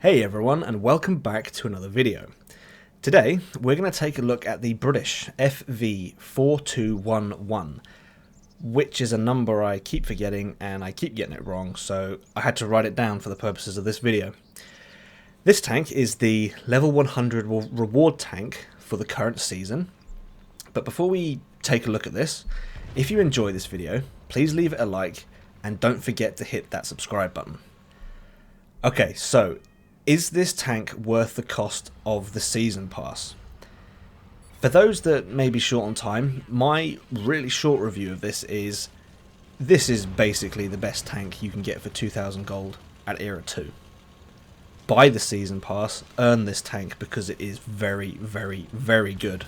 Hey everyone, and welcome back to another video. Today we're going to take a look at the British FV4211, which is a number I keep forgetting and I keep getting it wrong, so I had to write it down for the purposes of this video. This tank is the level 100 reward tank for the current season, but before we take a look at this, if you enjoy this video, please leave it a like and don't forget to hit that subscribe button. Okay, so is this tank worth the cost of the season pass? For those that may be short on time, my really short review of this is basically the best tank you can get for 2000 gold at Era 2. Buy the season pass, earn this tank because it is very, very, very good.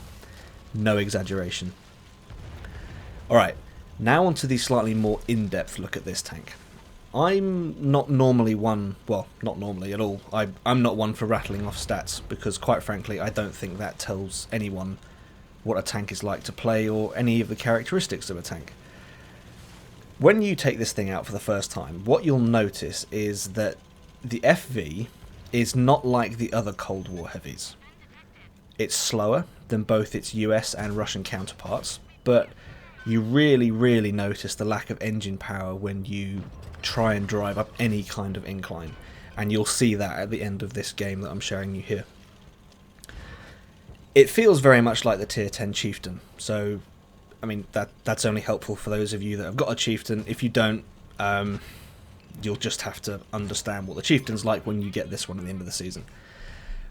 No exaggeration. Alright, now onto the slightly more in-depth look at this tank. I'm not normally one, well, not normally at all, I'm not one for rattling off stats, because quite frankly I don't think that tells anyone what a tank is like to play or any of the characteristics of a tank. When you take this thing out for the first time, what you'll notice is that the FV is not like the other Cold War heavies. It's slower than both its US and Russian counterparts, but you really notice the lack of engine power when you try and drive up any kind of incline, and you'll see that at the end of this game that I'm showing you here. It feels very much like the tier 10 chieftain, so I mean that's only helpful for those of you that have got a chieftain. If you don't, you'll just have to understand what the chieftain's like when you get this one at the end of the season.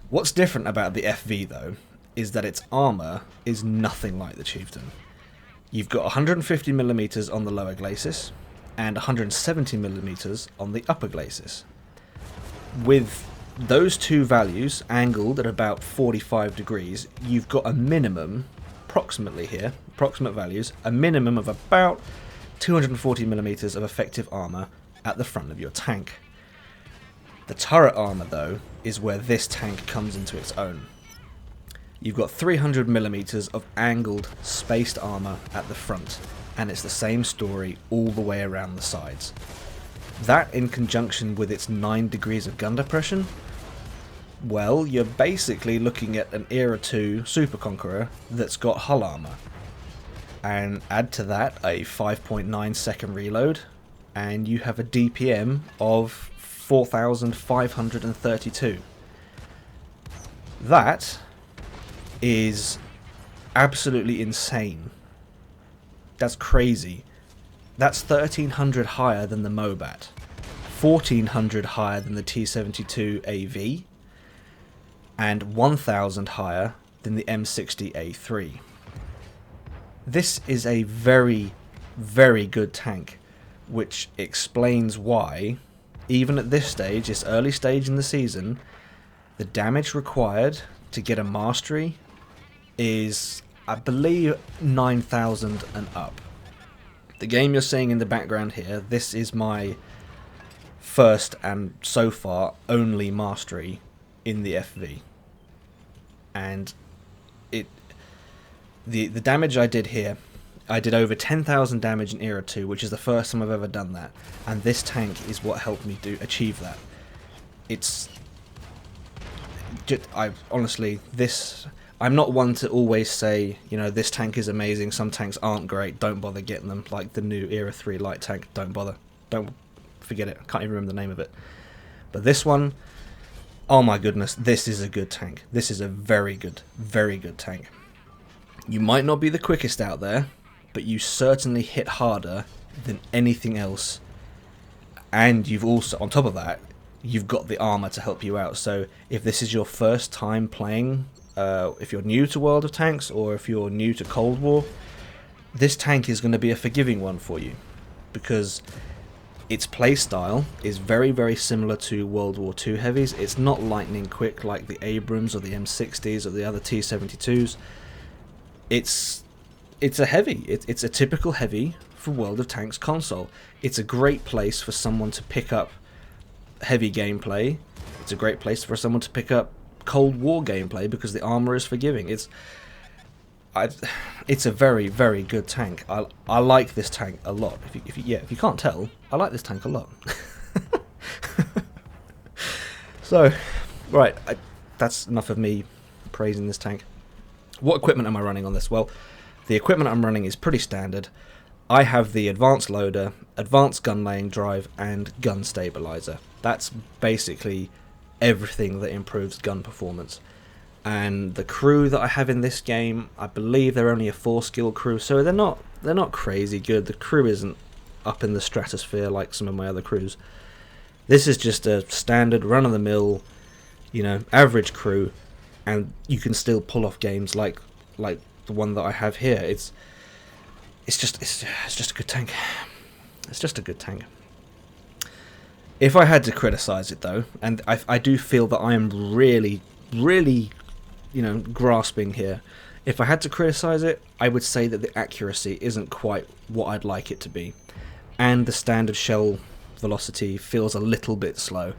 What's different about the FV though is that its armor is nothing like the chieftain. You've got 150mm on the lower glacis and 170mm on the upper glacis. With those two values angled at about 45 degrees, you've got a minimum, approximately here, approximate values, a minimum of about 240mm of effective armor at the front of your tank. The turret armor though is where this tank comes into its own. You've got 300mm of angled, spaced armor at the front, and it's the same story all the way around the sides. That in conjunction with its 9 degrees of gun depression, well, you're basically looking at an Era 2 Super Conqueror that's got hull armor. And add to that a 5.9 second reload, and you have a DPM of 4,532. That is absolutely insane. That's crazy. That's 1300 higher than the Mobat, 1400 higher than the T72 AV, and 1000 higher than the M60 A3. This is a very, very good tank, which explains why, even at this stage, this early stage in the season, the damage required to get a mastery is, I believe, 9,000 and up. The game you're seeing in the background here, this is my first and so far only mastery in the FV. And the damage I did here, I did over 10,000 damage in Era 2, which is the first time I've ever done that. And this tank is what helped me achieve that. Honestly, I'm not one to always say, you know, this tank is amazing, some tanks aren't great, don't bother getting them, like the new Era 3 light tank, don't bother. Don't forget it, I can't even remember the name of it. But this one, oh my goodness, this is a good tank. This is a very good tank. You might not be the quickest out there, but you certainly hit harder than anything else. And you've also, on top of that, you've got the armor to help you out. So if this is your first time playing, if you're new to World of Tanks or if you're new to Cold War, this tank is going to be a forgiving one for you, because its playstyle is very, very similar to World War II heavies. It's not lightning quick like the Abrams or the M60s or the other T72s. It's a heavy. It's a typical heavy for World of Tanks console. It's a great place for someone to pick up heavy gameplay. It's a great place for someone to pick up Cold War gameplay because the armor is forgiving. It's a very, very good tank. I like this tank a lot. If you can't tell, I like this tank a lot. So Right, that's enough of me praising this tank. What equipment am I running on this? Well, the equipment I'm running is pretty standard. I have the advanced loader, advanced gun laying drive, and gun stabilizer. That's basically everything that improves gun performance. And the crew that I have in this game, I believe they're only a 4-skill crew, so they're not crazy good. The crew isn't up in the stratosphere like some of my other crews. This is just a standard run-of-the-mill, average crew, and you can still pull off games like the one that I have here. It's just a good tank. It's just a good tank. If I had to criticize it though, and I do feel that I am really grasping here. If I had to criticize it, I would say that the accuracy isn't quite what I'd like it to be, and the standard shell velocity feels a little bit slow.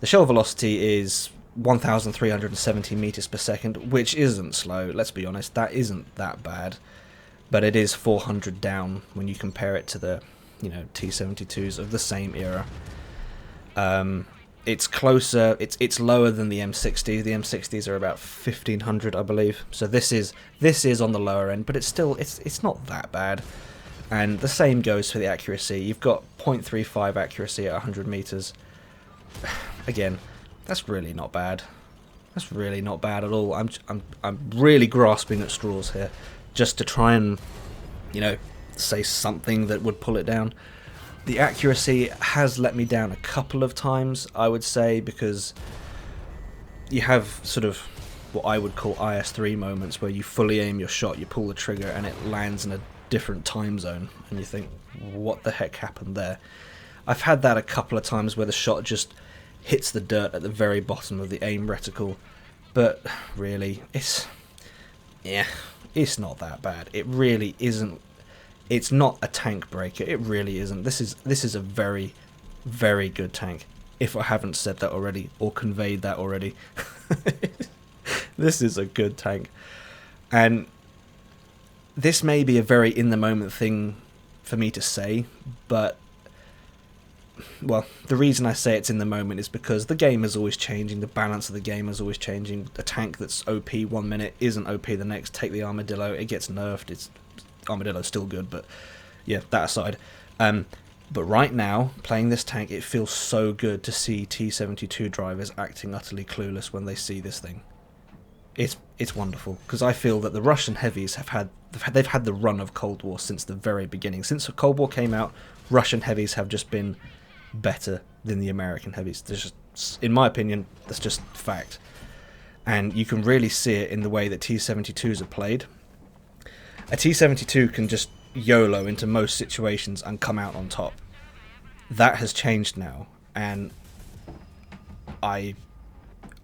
The shell velocity is 1,370 meters per second, which isn't slow. Let's be honest, that isn't that bad, but it is 400 down when you compare it to the T-72s of the same era. It's closer, it's lower than the M60s. The M60s are about 1,500, I believe. So this is on the lower end, but it's still it's not that bad. And the same goes for the accuracy. You've got 0.35 accuracy at 100 meters. Again, that's really not bad. That's really not bad at all. I'm really grasping at straws here, just to try and say something that would pull it down. The accuracy has let me down a couple of times, I would say, because you have sort of what I would call IS-3 moments where you fully aim your shot, you pull the trigger, and it lands in a different time zone, and you think, what the heck happened there? I've had that a couple of times where the shot just hits the dirt at the very bottom of the aim reticle, but really, it's not that bad. It really isn't. It's not a tank breaker. It really isn't. This is a very, very good tank. If I haven't said that already or conveyed that already, this is a good tank. And this may be a very in the moment thing for me to say, but well, the reason I say it's in the moment is because the game is always changing. The balance of the game is always changing. A tank that's OP 1 minute isn't OP the next. Take the Armadillo, it gets nerfed. Armadillo's still good, but yeah, that aside. But right now, playing this tank, it feels so good to see T-72 drivers acting utterly clueless when they see this thing. It's wonderful, because I feel that the Russian heavies they've had the run of Cold War since the very beginning. Since the Cold War came out, Russian heavies have just been better than the American heavies. There's just, in my opinion, that's just fact. And you can really see it in the way that T-72s are played. A T-72 can just YOLO into most situations and come out on top. That has changed now, and I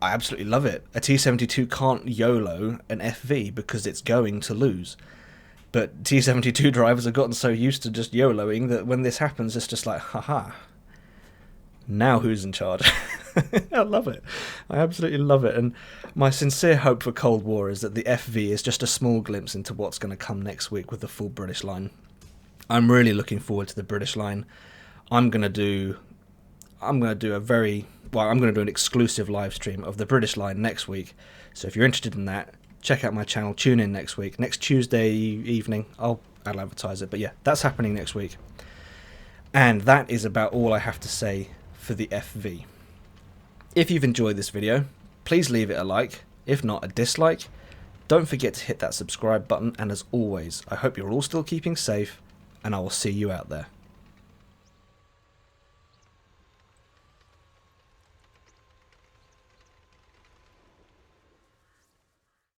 absolutely love it. A T-72 can't YOLO an FV because it's going to lose. But T-72 drivers have gotten so used to just YOLOing that when this happens, it's just like, haha, now who's in charge? I love it. I absolutely love it. And my sincere hope for Cold War is that the FV is just a small glimpse into what's going to come next week with the full British line. I'm really looking forward to the British line. I'm going to do an exclusive live stream of the British line next week. So if you're interested in that, check out my channel. Tune in next week. Next Tuesday evening, I'll advertise it. But yeah, that's happening next week. And that is about all I have to say for the FV. If you've enjoyed this video, please leave it a like, if not a dislike. Don't forget to hit that subscribe button, and as always, I hope you're all still keeping safe, and I will see you out there.